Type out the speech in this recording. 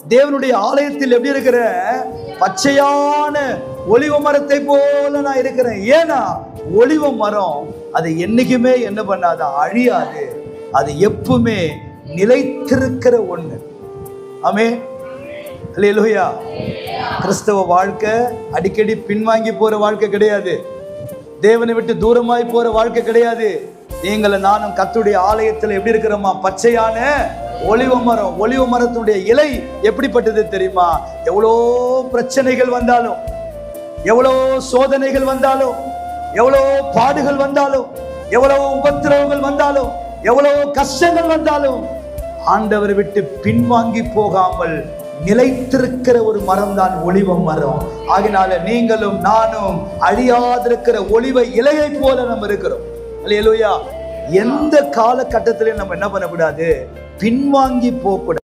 தேவனுடைய ஆலயத்தில் எப்படி இருக்கிற? பச்சையான ஒலிவ மரத்தை போல நான் இருக்கிறேன். ஏன்னா ஒலிவ மரம் அது என்னைக்குமே என்ன பண்ணாது? அழியாது. அது எப்பவுமே நிலைத்திருக்கிற ஒண்ணு. ஆமென். அல்லேலூயா. கிறிஸ்தவ வாழ்க்கை அடிக்கடி பின்வாங்கி போற வாழ்க்கை கிடையாது. தேவனை விட்டு தூரமாய் போற வாழ்க்கை கிடையாது. நீங்களும் நானும் கர்த்தருடைய ஆலயத்தில் எப்படி இருக்கிறோமா? பச்சையான ஒலிவ மரம். ஒலிவ மரத்தினுடைய இலை எப்படிப்பட்டது தெரியுமா? எவ்வளோ பிரச்சனைகள் வந்தாலும், எவ்வளோ சோதனைகள் வந்தாலும், எவ்வளோ பாடுகள் வந்தாலும், எவ்வளவு உபத்திரவங்கள் வந்தாலும், எவ்வளவு கஷ்டங்கள் வந்தாலும் ஆண்டவரை விட்டு பின்வாங்கி போகாமல் நிலைத்திருக்கிற ஒரு மரம் தான் ஒலிவ மரம். ஆகினால நீங்களும் நானும் அழியாதிருக்கிற ஒலிவ இலையை போல நம்ம இருக்கிறோம். அல்லேலூயா. எந்த காலகட்டத்திலையும் நம்ம என்ன பண்ணக்கூடாது? பின்வாங்கி போகக்கூடாது.